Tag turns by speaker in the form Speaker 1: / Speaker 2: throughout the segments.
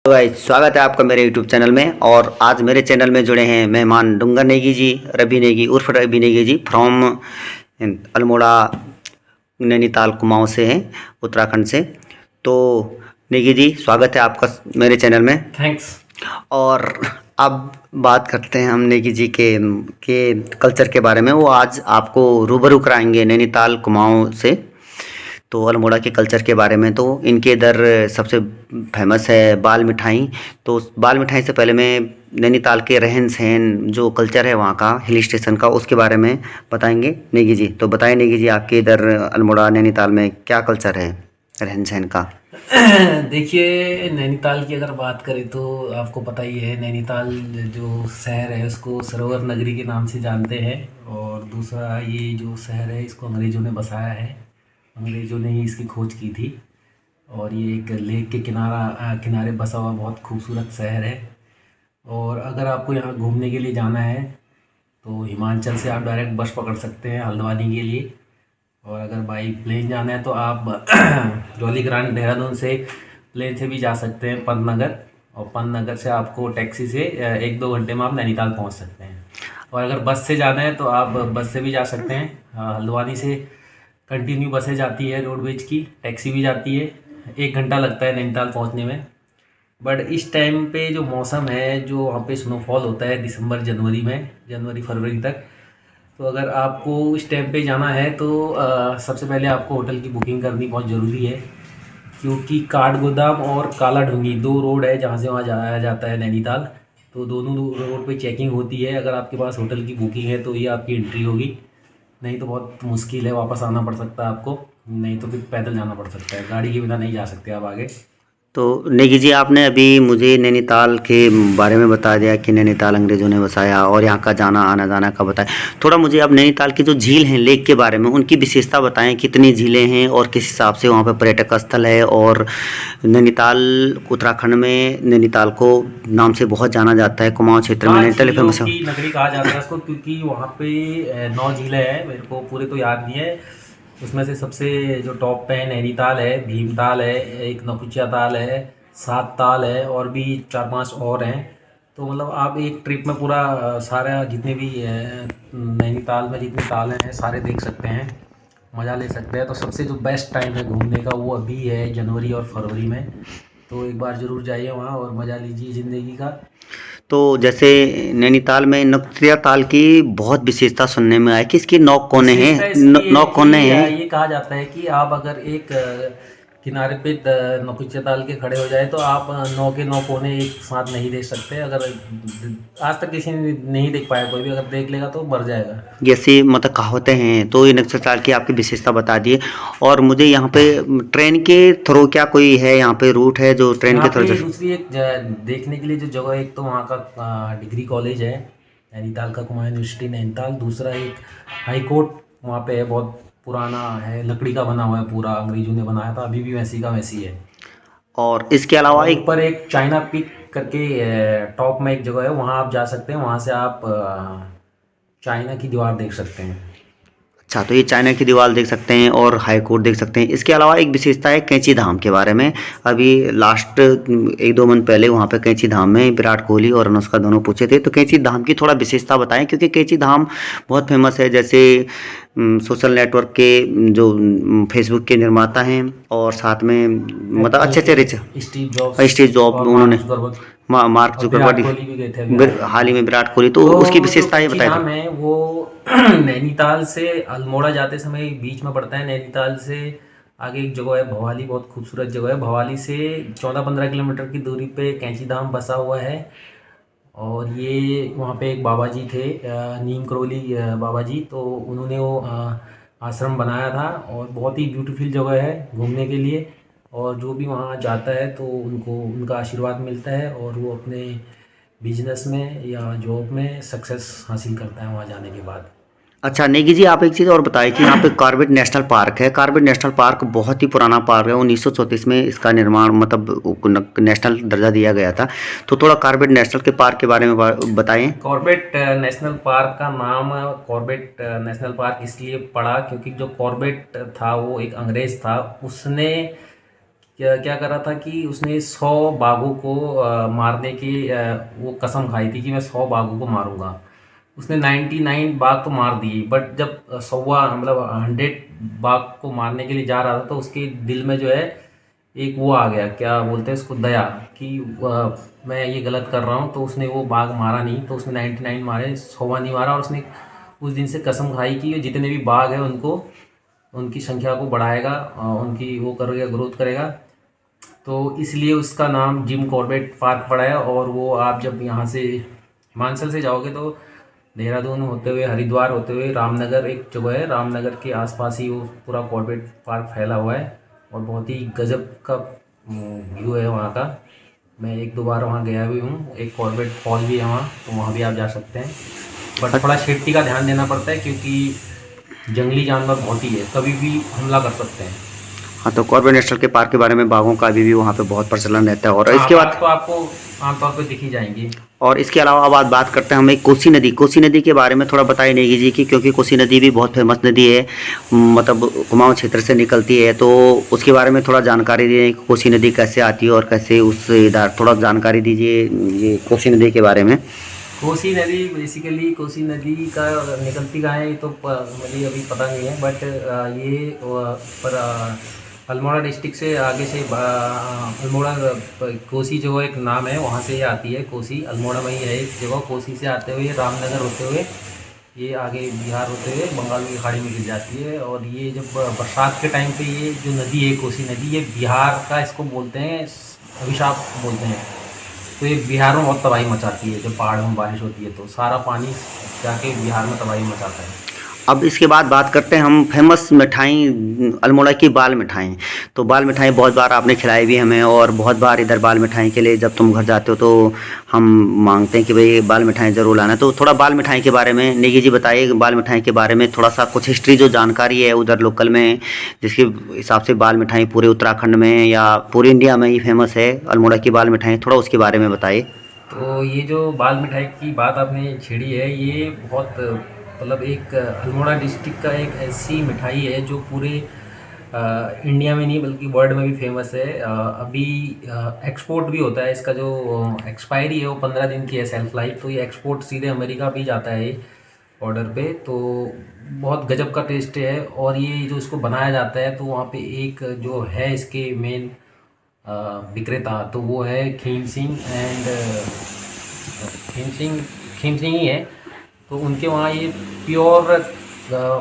Speaker 1: तो गाइस स्वागत है आपका मेरे YouTube चैनल में। और आज मेरे चैनल में जुड़े हैं मेहमान डूंगर नेगी जी, रवि नेगी उर्फ रवि नेगी जी फ्रॉम अल्मोड़ा नैनीताल कुमाऊं से हैं, उत्तराखंड से। तो नेगी जी स्वागत है आपका मेरे चैनल में।
Speaker 2: थैंक्स।
Speaker 1: और अब बात करते हैं हम नेगी जी के कल्चर के बारे में। वो आज आपको रूबरू कराएंगे नैनीताल कुमाऊं से, तो अल्मोड़ा के कल्चर के बारे में। तो इनके इधर सबसे फेमस है बाल मिठाई। तो बाल मिठाई से पहले मैं नैनीताल के रहन सहन जो कल्चर है वहाँ का हिल स्टेशन का उसके बारे में बताएंगे नेगी जी। तो बताएं नेगी जी, आपके इधर अल्मोड़ा नैनीताल में क्या कल्चर है रहन सहन का?
Speaker 2: देखिए, नैनीताल की अगर बात करें तो आपको पता ही है, नैनीताल जो शहर है उसको सरोवर नगरी के नाम से जानते हैं। और दूसरा, ये जो शहर है इसको अंग्रेज़ों ने बसाया है, अंग्रेज़ों ने ही इसकी खोज की थी। और ये एक लेक के किनारे बसा हुआ बहुत खूबसूरत शहर है। और अगर आपको यहाँ घूमने के लिए जाना है तो हिमाचल से आप डायरेक्ट बस पकड़ सकते हैं हल्द्वानी के लिए। और अगर बाई प्लेन जाना है तो आप जौलीग्रांट देहरादून से प्लेन से भी जा सकते हैं पंतनगर। और पंतनगर से आपको टैक्सी से 1-2 घंटे में आप नैनीताल पहुंच सकते हैं। और अगर बस से जाना है तो आप बस से भी जा सकते हैं। हल्द्वानी से कंटिन्यू बसें जाती है रोडवेज की, टैक्सी भी जाती है। 1 घंटा लगता है नैनीताल पहुंचने में। बट इस टाइम पे जो मौसम है, जो वहाँ पे स्नोफॉल होता है दिसंबर जनवरी में, जनवरी फरवरी तक। तो अगर आपको इस टाइम पे जाना है तो सबसे पहले आपको होटल की बुकिंग करनी बहुत ज़रूरी है। क्योंकि काठगोदाम और काला ढूंगी 2 रोड है जहाँ से वहाँ जाया जाता है नैनीताल। तो दोनों रोड पे चेकिंग होती है। अगर आपके पास होटल की बुकिंग है तो ये आपकी एंट्री होगी, नहीं तो बहुत मुश्किल है, वापस आना पड़ सकता है आपको। नहीं तो फिर पैदल जाना पड़ सकता है, गाड़ी के बिना नहीं जा सकते आप आगे।
Speaker 1: तो नेगी जी आपने अभी मुझे नैनीताल के बारे में बता दिया कि नैनीताल अंग्रेज़ों ने बसाया और यहाँ का जाना आना जाना का बताया। थोड़ा मुझे अब नैनीताल की जो झील हैं लेक के बारे में उनकी विशेषता बताएं, कितनी झीलें हैं और किस हिसाब से वहाँ पर पर्यटक स्थल है। और नैनीताल उत्तराखंड में नैनीताल को नाम से बहुत जाना जाता है, कुमाऊँ क्षेत्र में
Speaker 2: हाँ,
Speaker 1: नैनीताल
Speaker 2: झीलों
Speaker 1: फेमस है।
Speaker 2: की नगरी कहा जाता है उसको, क्योंकि वहाँ पे 9 झीलें हैं, मेरे को पूरे तो याद नहीं है। उसमें से सबसे जो टॉप पे है नैनीताल है, भीमताल है, एक नौकुचिया ताल है, 7 ताल है, और भी 4-5 और हैं। तो मतलब आप एक ट्रिप में पूरा सारा जितने भी नैनीताल में जितने ताल हैं सारे देख सकते हैं, मज़ा ले सकते हैं। तो सबसे जो बेस्ट टाइम है घूमने का वो अभी है जनवरी और फरवरी में। तो एक बार ज़रूर जाइए वहाँ और मज़ा लीजिए ज़िंदगी का।
Speaker 1: तो जैसे नैनीताल में नौकुचिया ताल की बहुत विशेषता सुनने में आया कि इसकी 9 कोने हैं,
Speaker 2: विशेषता इसकी है
Speaker 1: 9
Speaker 2: कि
Speaker 1: कोने हैं।
Speaker 2: ये कहा जाता है कि आप अगर एक किनारे पे नौकुचिया ताल के खड़े हो जाए तो आप 9 के 9 कोने एक साथ नहीं देख सकते। अगर आज तक किसी ने नहीं देख पाया, कोई भी अगर देख लेगा तो मर जाएगा।
Speaker 1: जैसे मतलब कहावतें हैं, तो ये नक्सल ताल की आपकी विशेषता बता दिए। और मुझे यहाँ पे ट्रेन के थ्रू क्या कोई है, यहाँ पे रूट है जो ट्रेन
Speaker 2: यहाँ
Speaker 1: के थ्रू
Speaker 2: पे दूसरी एक देखने के लिए जो जगह है, एक तो वहाँ का डिग्री कॉलेज है नैनीताल का, कुमाऊँ यूनिवर्सिटी नैनीताल। दूसरा एक हाई कोर्ट वहाँ पे है, बहुत पुराना है, लकड़ी का बना हुआ है पूरा, अंग्रेजों ने बनाया था, अभी भी वैसी का वैसी है।
Speaker 1: और इसके अलावा
Speaker 2: और
Speaker 1: एक
Speaker 2: ऊपर एक चाइना पीक करके टॉप में एक जगह है, वहाँ आप जा सकते हैं, वहाँ से आप चाइना की दीवार देख सकते हैं।
Speaker 1: अच्छा, तो ये चाइना की दीवार देख सकते हैं और हाई कोर्ट देख सकते हैं। इसके अलावा एक विशेषता है कैंची धाम के बारे में। अभी लास्ट 1-2 मंथ पहले वहाँ पे कैंची धाम में विराट कोहली और अनुष्का दोनों पूछे थे। तो कैंची धाम की थोड़ा विशेषता बताएं, क्योंकि कैंची धाम बहुत फेमस है। जैसे सोशल नेटवर्क के जो फेसबुक के निर्माता हैं और साथ में मतलब
Speaker 2: एप्पल
Speaker 1: अच्छे अच्छे रिच
Speaker 2: के स्टीव जॉब्स
Speaker 1: स्टेज जॉब
Speaker 2: और
Speaker 1: उन्होंने
Speaker 2: मार्क जुकरबर्ग
Speaker 1: मार्क
Speaker 2: और विराट
Speaker 1: जुकरबर्ग
Speaker 2: कोहली भी गए थे अभी हाल ही
Speaker 1: हाल ही
Speaker 2: में।
Speaker 1: में विराट कोहली। तो उसकी
Speaker 2: तो जो
Speaker 1: विशेषता ये
Speaker 2: कैंची
Speaker 1: बताए थे।
Speaker 2: धाम है वो नैनीताल से अल्मोड़ा जाते समय बीच में पड़ता है। नैनीताल से आगे एक जगह है भवाली, बहुत खूबसूरत जगह है। भवाली से 14-15 किलोमीटर की दूरी पे कैंची धाम बसा हुआ है। और ये वहाँ पे एक बाबा जी थे, नीम करोली बाबा जी, तो उन्होंने वो आश्रम बनाया था। और बहुत ही ब्यूटीफुल जगह है घूमने के लिए। और जो भी वहाँ जाता है तो उनको उनका आशीर्वाद मिलता है और वो अपने बिजनेस में या जॉब में सक्सेस हासिल करता है वहाँ जाने के बाद।
Speaker 1: अच्छा नेगी जी, आप एक चीज़ और बताएं कि यहाँ पे कॉर्बेट नेशनल पार्क है। कॉर्बेट नेशनल पार्क बहुत ही पुराना पार्क है, 1934 में इसका निर्माण मतलब नेशनल दर्जा दिया गया था। तो थोड़ा कॉर्बेट नेशनल के पार्क के बारे में बताएं।
Speaker 2: कॉर्बेट नेशनल पार्क का नाम कॉर्बेट नेशनल पार्क इसलिए पड़ा क्योंकि जो कॉर्बेट था वो एक अंग्रेज़ था। उसने क्या क्या करा था कि उसने 100 बाघों को मारने की वो कसम खाई थी कि मैं 100 बाघों को मारूंगा। उसने 99 बाघ तो मार दिए, बट जब सौवा मतलब 100 बाघ को मारने के लिए जा रहा था तो उसके दिल में जो है एक वो आ गया, क्या बोलते हैं उसको, दया, कि मैं ये गलत कर रहा हूँ। तो उसने वो बाघ मारा नहीं, तो उसने 99 मारे, 100वां नहीं मारा। और उसने उस दिन से कसम खाई कि जितने भी बाघ हैं उनको, उनकी संख्या को बढ़ाएगा, उनकी वो करेगा, ग्रोथ करेगा। तो इसलिए उसका नाम जिम कॉर्बेट पार्क पड़ा है। और वो आप जब यहाँ से हिमाचल से जाओगे तो देहरादून होते हुए, हरिद्वार होते हुए, रामनगर एक जगह है, रामनगर के आसपास ही वो पूरा कॉर्बेट पार्क फैला हुआ है। और बहुत ही गजब का व्यू है वहाँ का। मैं एक दो बार वहाँ गया भी हूँ। एक कॉर्बेट फॉल भी है वहाँ, तो वहाँ भी आप जा सकते हैं। बट थोड़ा सेफ्टी का ध्यान देना पड़ता है, क्योंकि जंगली जानवर बहुत ही है, कभी भी हमला कर सकते हैं।
Speaker 1: हाँ, तो कॉर्बेट नेशनल के पार्क के बारे में बाघों का अभी भी वहाँ पे बहुत प्रचलन रहता है। और
Speaker 2: हाँ,
Speaker 1: इसके
Speaker 2: बाघ
Speaker 1: बाद
Speaker 2: तो आपको आमतौर पे दिख ही जाएंगी।
Speaker 1: और इसके अलावा अब आज बात करते हैं हम एक कोसी नदी के बारे में थोड़ा बताइए नेगी जी की, क्योंकि कोसी नदी भी बहुत फेमस नदी है, मतलब कुमाऊं क्षेत्र से निकलती है। तो उसके बारे में थोड़ा जानकारी दीजिए कि कोसी नदी कैसे आती है और कैसे उस इधर थोड़ा जानकारी दीजिए ये कोसी नदी के बारे में।
Speaker 2: कोसी नदी बेसिकली, कोसी नदी का निकलती कहाँ है ये तो मुझे अभी पता नहीं है। बट ये पर अल्मोड़ा डिस्ट्रिक्ट से आगे से अल्मोड़ा कोसी जो एक नाम है वहाँ से ये आती है। कोसी अल्मोड़ा में ही है एक जगह। कोसी से आते हुए रामनगर होते हुए ये आगे बिहार होते हुए बंगाल की खाड़ी में गिर जाती है। और ये जब बरसात के टाइम पे ये जो नदी है कोसी नदी, ये बिहार का इसको बोलते हैं, अभिशाप बोलते हैं। तो ये बिहार में बहुत तबाही मचाती है। जब पहाड़ों में बारिश होती है तो सारा पानी जाके बिहार में तबाही मचाता है।
Speaker 1: अब इसके बाद बात करते हैं हम फेमस मिठाई अल्मोड़ा की बाल मिठाई। तो बाल मिठाई बहुत बार आपने खिलाई भी हमें, और बहुत बार इधर बाल मिठाई के लिए जब तुम घर जाते हो तो हम मांगते हैं कि भाई बाल मिठाई ज़रूर लाना। तो थोड़ा बाल मिठाई के बारे में नेगी जी बताइए, बाल मिठाई के बारे में थोड़ा सा कुछ हिस्ट्री जो जानकारी है उधर लोकल में, जिसके हिसाब से बाल मिठाई पूरे उत्तराखंड में या पूरे इंडिया में ही फेमस है अल्मोड़ा की बाल मिठाई, थोड़ा उसके बारे में बताइए।
Speaker 2: तो ये जो बाल मिठाई की बात आपने छेड़ी है, ये बहुत मतलब एक अल्मोड़ा डिस्ट्रिक्ट का एक ऐसी मिठाई है जो पूरे इंडिया में नहीं बल्कि वर्ल्ड में भी फेमस है। अभी एक्सपोर्ट भी होता है इसका। जो एक्सपायरी है वो 15 दिन की है, सेल्फ लाइफ। तो ये एक्सपोर्ट सीधे अमेरिका भी जाता है ऑर्डर पे। तो बहुत गजब का टेस्ट है। और ये जो इसको बनाया जाता है तो वहाँ पे एक जो है इसके मेन विक्रेता, तो वो है खीम सिंह एंड खीम सिंह ही है। तो उनके वहाँ ये प्योर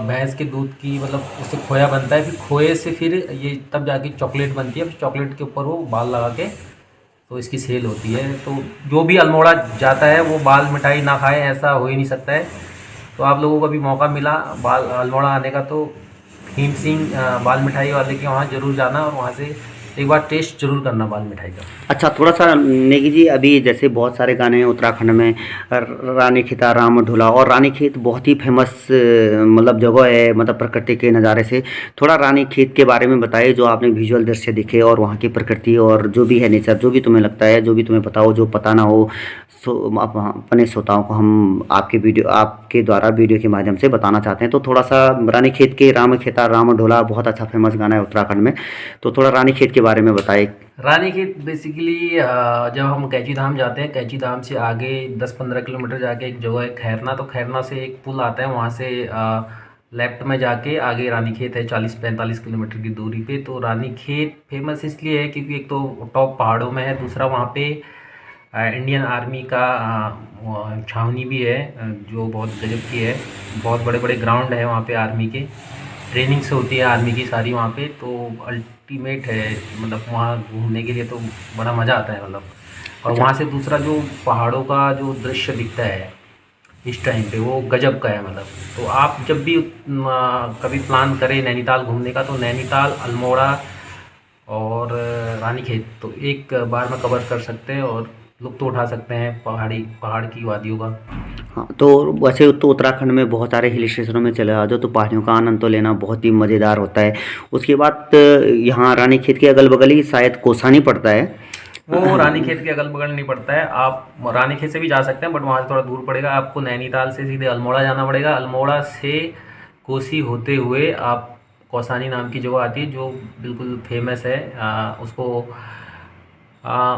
Speaker 2: भैंस के दूध की, मतलब उससे खोया बनता है। फिर खोए से फिर ये तब जाके चॉकलेट बनती है। फिर चॉकलेट के ऊपर वो बाल लगा के तो इसकी सेल होती है। तो जो भी अल्मोड़ा जाता है वो बाल मिठाई ना खाए ऐसा हो ही नहीं सकता है। तो आप लोगों को अभी मौका मिला बाल अल्मोड़ा आने का तो भीम सिंह बाल मिठाई वाले के वहाँ ज़रूर जाना और वहाँ से एक बार टेस्ट जरूर करना बाल मिठाई का।
Speaker 1: अच्छा, थोड़ा सा नेगी जी, अभी जैसे बहुत सारे गाने हैं उत्तराखंड में, रानी खेता, राम ढोला, और रानी खेत बहुत ही फेमस मतलब जगह है, मतलब प्रकृति के नज़ारे से। थोड़ा रानी खेत के बारे में बताइए, जो आपने विजुअल दृश्य दिखे और वहाँ की प्रकृति और जो भी है नेचर, जो भी तुम्हें लगता है, जो भी तुम्हें पता हो, जो पता ना हो, सो अपने श्रोताओं को हम आपके द्वारा वीडियो के माध्यम से बताना चाहते हैं। तो थोड़ा सा रानी खेत के राम खेता राम ढोला बहुत अच्छा फेमस गाना है उत्तराखंड में, तो थोड़ा रानी खेत के बारे में बताइए।
Speaker 2: रानीखेत बेसिकली जब हम कैची धाम जाते हैं, कैची धाम से आगे 10-15 किलोमीटर जाके एक जगह है खैरना। तो खैरना से एक पुल आता है, वहाँ से लेफ्ट में जाके आगे रानीखेत है 40-45 किलोमीटर की दूरी पे। तो रानीखेत फेमस इसलिए है क्योंकि एक तो टॉप पहाड़ों में है, दूसरा वहाँ पे इंडियन आर्मी का छावनी भी है जो बहुत गजब की है। बहुत बड़े बड़े ग्राउंड है वहाँ पे आर्मी के, ट्रेनिंग्स होती है आर्मी की सारी वहाँ पे। तो अल्टीमेट है, मतलब वहाँ घूमने के लिए तो बड़ा मज़ा आता है मतलब। और
Speaker 1: अच्छा।
Speaker 2: वहाँ से दूसरा जो पहाड़ों का जो दृश्य दिखता है इस टाइम पे वो गजब का है मतलब। तो आप जब भी कभी प्लान करें नैनीताल घूमने का तो नैनीताल, अल्मोड़ा और रानीखेत तो एक बार में कवर कर सकते हैं और लुत्फ़ उठा सकते हैं पहाड़ की वादियों का।
Speaker 1: हाँ, तो वैसे तो उत्तराखंड में बहुत सारे हिल स्टेशनों में चले जाओ तो पहाड़ियों का आनंद तो लेना बहुत ही मज़ेदार होता है। उसके बाद यहाँ रानीखेत के अगल बगल ही शायद कोसानी पड़ता है।
Speaker 2: वो रानीखेत के अगल बगल नहीं पड़ता है। आप रानीखेत से भी जा सकते हैं बट वहाँ से थोड़ा दूर पड़ेगा। आपको नैनीताल से सीधे अल्मोड़ा जाना पड़ेगा। अल्मोड़ा से कोसी होते हुए आप कौसानी नाम की जगह आती है जो बिल्कुल फेमस है। उसको आ,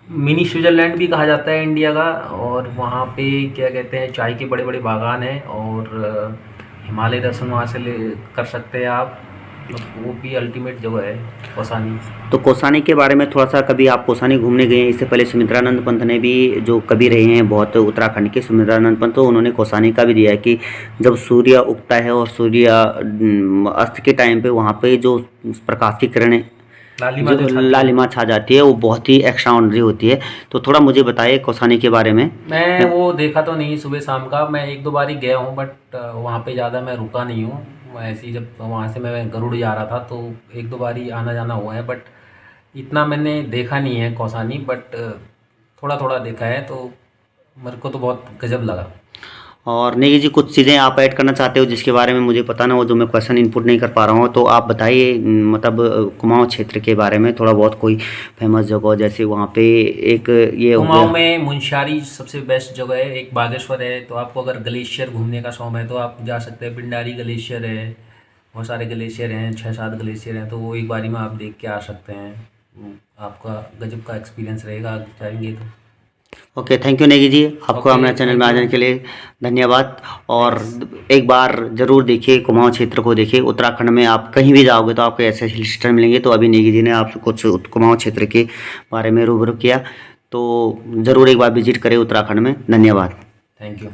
Speaker 2: मिनी स्विट्ज़रलैंड भी कहा जाता है इंडिया का। और वहाँ पे क्या कहते हैं, चाय के बड़े बड़े बागान हैं और हिमालय दर्शन वहाँ से ले कर सकते हैं आप। मतलब वो भी अल्टीमेट जगह है कौसानी।
Speaker 1: तो कौसानी के बारे में थोड़ा सा, कभी आप कौसानी घूमने गए हैं? इससे पहले सुमित्रानंद पंत ने भी, जो कवि रहे हैं बहुत उत्तराखंड के, सुमित्रानंद पंत, तो उन्होंने कौसानी का भी दिया है कि जब सूर्य उगता है और सूर्य अस्त के टाइम पे वहाँ पे जो प्रकाश की किरणें,
Speaker 2: लालिमा
Speaker 1: जो
Speaker 2: जो छाती है।
Speaker 1: लालिमा छा जाती है, वो बहुत ही एक्स्ट्राऑर्डिनरी होती है। तो थोड़ा मुझे बताइए कौसानी के बारे में।
Speaker 2: मैं वो देखा तो नहीं सुबह शाम का, मैं एक दो बार ही गया हूँ बट वहाँ पे ज़्यादा मैं रुका नहीं हूँ। मैं ऐसे ही, जब वहाँ से मैं गरुड़ जा रहा था तो एक दो बार ही आना जाना हुआ है, बट इतना मैंने देखा नहीं है कौसानी। बट थोड़ा थोड़ा देखा है, तो मेरे को तो बहुत गजब लगा।
Speaker 1: और नेगी जी, कुछ चीज़ें आप ऐड करना चाहते हो जिसके बारे में मुझे पता ना हो, जो मैं क्वेश्चन इनपुट नहीं कर पा रहा हूँ, तो आप बताइए। मतलब कुमाऊँ क्षेत्र के बारे में थोड़ा बहुत, कोई फेमस जगह, जैसे वहाँ पे एक ये हो
Speaker 2: कुमाऊँ
Speaker 1: गया।
Speaker 2: में मुंशियारी सबसे बेस्ट जगह है, एक बागेश्वर है। तो आपको अगर ग्लेशियर घूमने का शौक है तो आप जा सकते हैं। पिंडारी ग्लेशियर है, बहुत सारे ग्लेशियर हैं, 6-7 ग्लेशियर हैं, तो वो एक बारी में आप देख के आ सकते हैं। आपका गजब का एक्सपीरियंस रहेगा, आप जाएंगे तो।
Speaker 1: Okay, thank you Negi ji, आपको
Speaker 2: ओके,
Speaker 1: हमारे चैनल में
Speaker 2: थैंक
Speaker 1: आ
Speaker 2: यू।
Speaker 1: जाने के लिए धन्यवाद। और
Speaker 2: थैंक्स।
Speaker 1: एक बार ज़रूर देखिए कुमाऊँ क्षेत्र को, देखिए। उत्तराखंड में आप कहीं भी जाओगे तो आपको ऐसे हिल स्टेशन मिलेंगे। तो अभी नेगी जी ने आपको कुछ कुमाऊँ क्षेत्र के बारे में रूबरू किया, तो ज़रूर एक बार विजिट करें उत्तराखंड में। धन्यवाद।
Speaker 2: Thank you.